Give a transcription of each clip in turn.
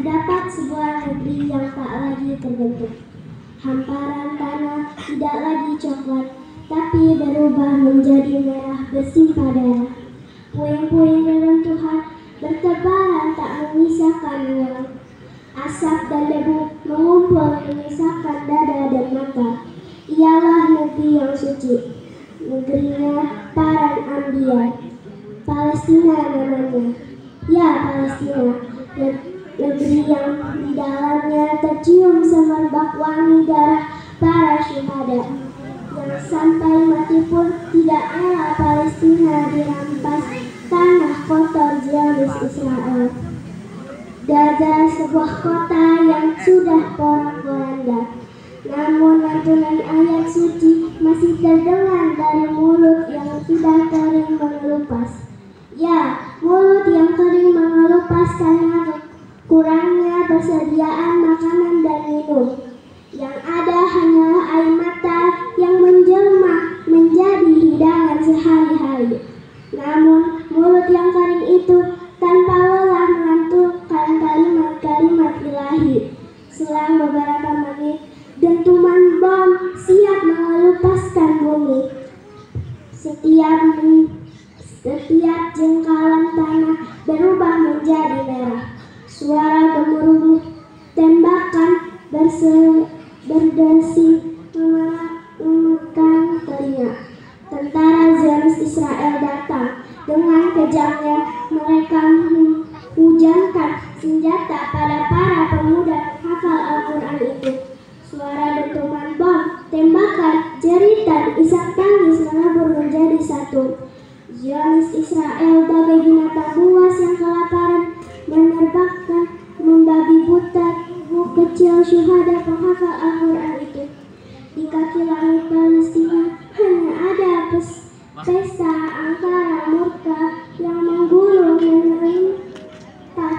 terdapat sebuah negeri yang tak lagi terbentuk. Hamparan tanah tidak lagi coklat, tapi berubah menjadi merah bersimpah darah. Puing-puing reruntuhan bertebaran tak menyisakan ruang. Asap dan debu mengumpul menyisakan dada dan mata. Ialah negeri yang suci, negerinya para anbiya. Palestina namanya. Ya, Palestina, negeri yang di dalamnya tercium semerbak wangi darah para syuhada. Yang sampai mati pun tidak rela Palestina dirampas tanah kotor Zionis Israel. Gaza sebuah kota yang sudah porak-poranda, namun lantunan ayat suci masih terdengar dari mulut yang sudah kering mengelupas. Ya, mulut yang kering mengelupas karena kurangnya persediaan makanan dan minum. Yang ada hanyalah air mata yang menjelma menjadi hidangan sehari-hari. Namun mulut yang kering itu tanpa lelah mengantukkan kalimat-kalimat ilahi. Selang beberapa menit, dentuman bom siap mengelupaskan bumi. Setiap jengkalan tanah berubah menjadi merah. Suara gemuruh tembakan berdesi memegang telinga. Tentara Zionis Israel datang. Dengan kejamnya mereka hujankan senjata pada para pemuda hafal Al-Quran itu. Suara dentuman bom, tembakan, jeritan, isak tangis menabur menjadi satu. Zionis Israel bagai binatang buas yang kelaparan menerbangkan membabi buta tubuh kecil syuhada penghafal Al-Quran itu. Di kaki langit Palestina hanya ada pesta angkara murka yang menggulung dan melimpah.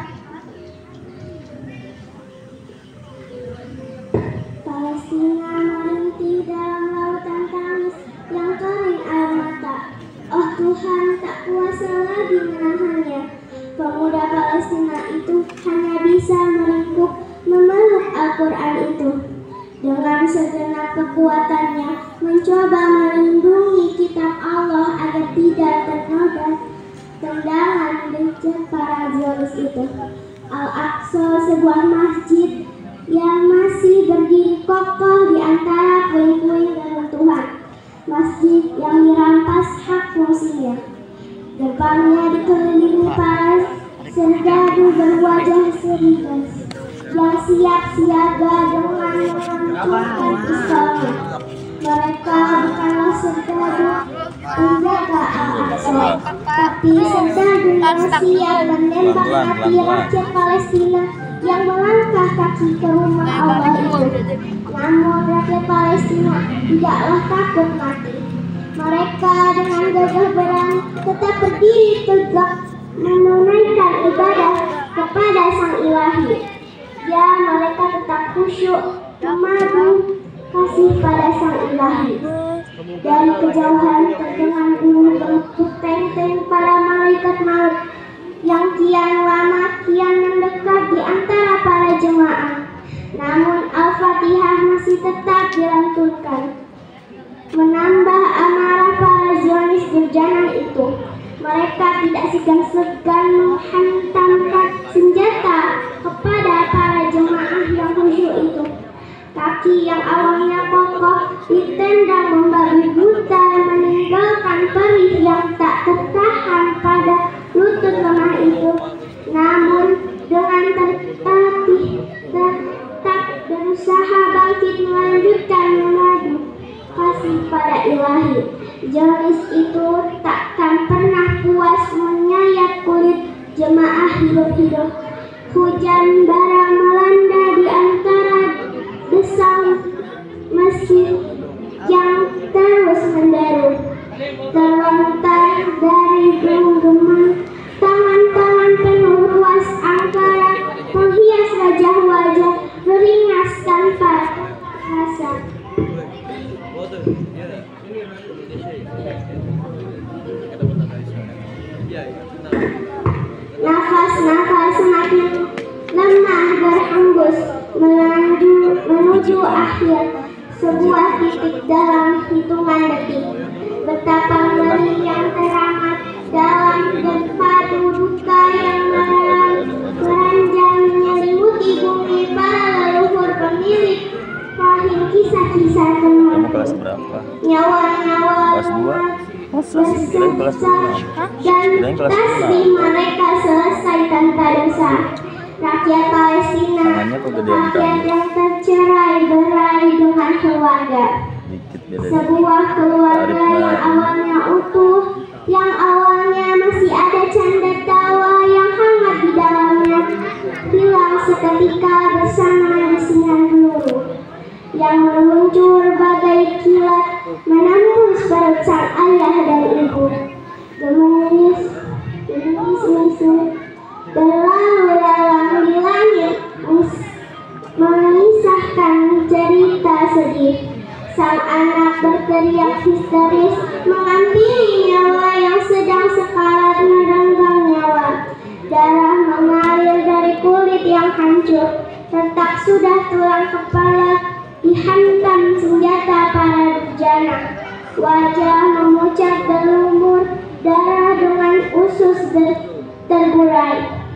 Palestina merintih dalam lautan tangis yang kering air mata. Oh Tuhan, tak kuasa lagi menahannya. Pemuda Palestina itu hanya bisa memeluk Al-Quran itu. Dengan segenap kekuatannya mencoba melindungi kitab Allah agar tidak ternoda tendangan bejat para Zionis itu. Al-Aqsa, sebuah masjid yang masih berdiri kokoh di antara puing-puing reruntuhan. Masjid yang dirampas hak fungsinya. Gerbangnya dikelilingi para serdadu berwajah serius yang siap siaga dengan meluncurkan pistolnya. Mereka bukanlah serdadu penjaga Al-Aqsa, tapi serdadu yang siap menembak mati rakyat Palestina yang melangkah kaki ke rumah Allah itu. Namun rakyat Palestina tidaklah takut mati. Mereka dengan gagah berani tetap berdiri tegak menunaikan ibadah kepada Sang Ilahi. Ya, mereka tetap khusyuk memadu kasih pada Sang Ilahi. Dari kejauhan terdengar bunyi berikut teng-teng para malaikat maut yang kian lama kian mendekat di antara para jemaah. Namun Al-Fatihah masih tetap dilantunkan, menambah amarah para Zionis durjana itu. Mereka tidak segan-segan menghantamkan senjata kepada para jemaah yang khusyuk itu. Kaki yang awalnya kokoh ditendang membabi buta meninggalkan perih yang tak tertahan pada lutut lemah itu. Namun dengan tertatih tetap berusaha bangkit melanjutkan mengadu kasih pada Ilahi. Zionis itu takkan pernah puas menyayat kulit jemaah hidup-hidup. Hujan bara melanda di antara desang mesin yang terus menderu. Terlontar dari genggaman tangan-tangan penuh ruas angkara menghias wajah-wajah beringas tanpa rasa. Nafas-nafas semakin lemah terus menuju akhir sebuah titik dalam hitungan detik. Betapa ngeri yang teramat dalam berpadu duka yang meranjang menyelimuti bumi para leluhur pemilik rahim kisah-kisah tentang nyawa-nyawa bersesak dan tasbih mereka selesai tanpa dosa. Rakyat Palestina, rakyat yang tercerai berai dengan keluarga. Sebuah keluarga yang awalnya utuh, yang awalnya masih ada canda tawa yang hangat di dalamnya, hilang seketika bersama desinan peluru yang meluncur bagai kilat menembus perut sang ayah dan ibu. Gemeris berlalu lalang di langit mengisahkan cerita sedih. Sang anak berteriak histeris mengampiri nyawa yang sedang sekarat merenggang nyawa. Darah mengalir dari kulit yang hancur, retak sudah tulang kepala dihantam senjata para durjana. Wajah memucat berlumur darah dengan usus terburai.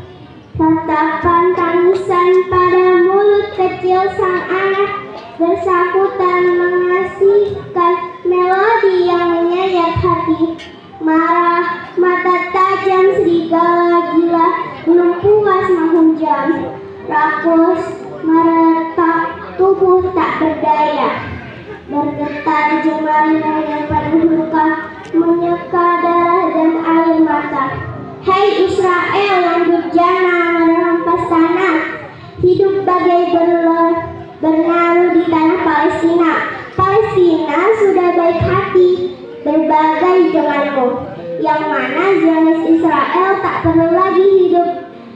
Tatapan tangisan pada mulut kecil sang anak bersahutan mengasihkan melodi yang menyayat hati. Marah, mata tajam serigala gila belum puas menghujam. Rakus, meretak, tubuh tak berdaya. Bergetar jemarinya yang penuh luka, menyeka darah dan air mata. Hei Israel yang durjana merampas tanah, hidup bagai bernalu di tanah Palestina. Palestina sudah baik hati berbagai denganmu, yang mana Zionis Israel tak perlu lagi hidup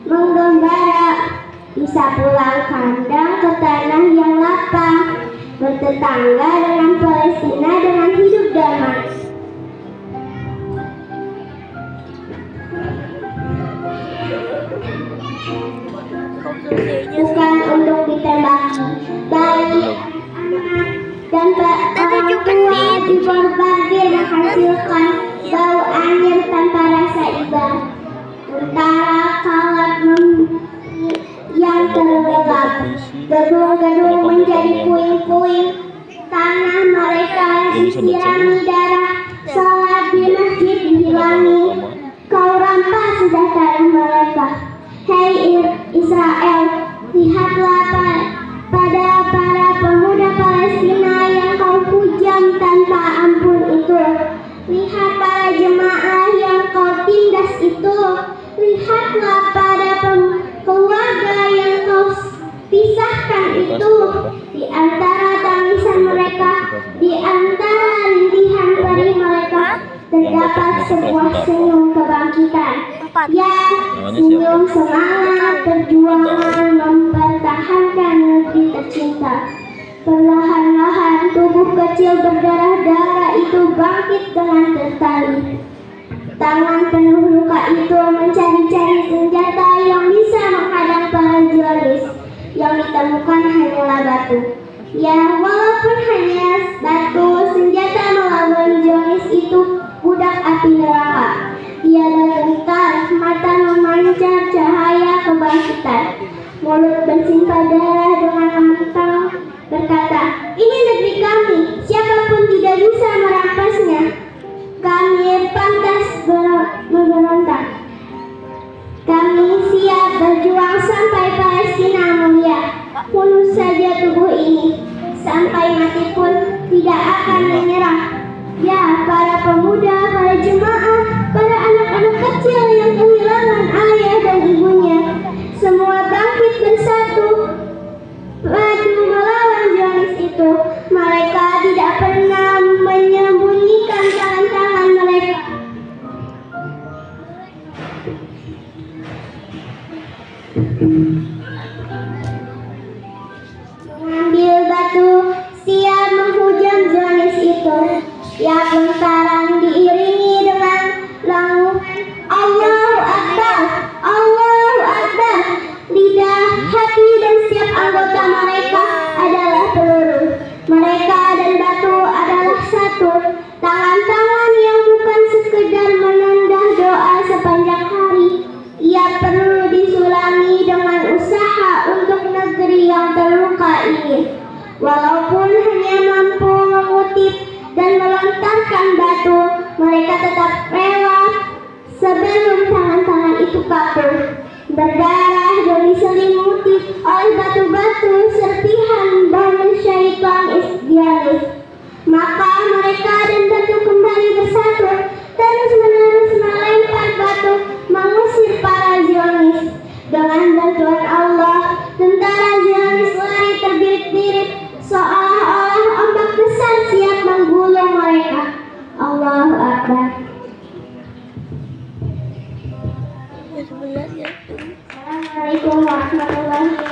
menggembara, bisa pulang kandang ke tanah yang lapang, bertetangga dengan Palestina dengan hidup damai. Bukan untuk ditembaki, bayi, anak, dan orang tua dibombardir menghasilkan bau anyir tanpa rasa iba. Tentara kalat yang tergelap, gedung-gedung menjadi puing-puing, tanah mereka disirami darah, salat di masjid dihilangi. Kau rampas sudah tanah mereka. Hei Israel, lihatlah pada para pemuda Palestina yang kau pujam tanpa ampun itu. Lihat para jemaah yang kau tindas itu. Lihatlah pada keluarga yang kau pisahkan itu. Di antara tangisan mereka, di antara rintihan perih mereka, terdapat sebuah senyum kebangkitan. Ya, senyum semangat perjuangan mempertahankan negeri tercinta. Perlahan-lahan tubuh kecil berdarah-darah itu bangkit dengan tertali. Tangan penuh luka itu mencari-cari senjata yang bisa menghadang para Zionis. Yang ditemukan hanyalah batu. Ya, walaupun hanya batu, senjata melawan Zionis itu budak api neraka. Tiada gentar, mata memancar cahaya kebangkitan. Mulut bersimpah darah dengan lantang berkata, ini negeri kami, siapapun tidak bisa merampasnya. Kami pantas memberontak. Kami siap berjuang sampai Palestina mulia. Bunuh saja tubuh ini, sampai mati pun tidak akan menyerah. Ya, para pemuda, para jemaah, para anak-anak kecil yang kehilangan ayah dan ibunya, semua bangkit bersatu maju melawan Zionis itu. Mereka tidak pernah menyembunyikan tangan-tangan mereka. Mengambil batu siap menghujam Zionis itu. Ya, bentaran diiringi dengan langunan Allahu Akbar, Allahu Akbar. Lidah, hati dan siap itu kapur, berdarah dan diselimuti oleh batu-batu serpihan Bani Syaitan Isdialis. Maka mereka dan batu kembali bersatu, terus-menerus melempar batu mengusir para Zionis. Dengan bantuan Allah, tentara Zionis lari terbirit-birit seolah-olah ombak besar siap menggulung mereka. Allahu Akbar. Assalamualaikum warahmatullahi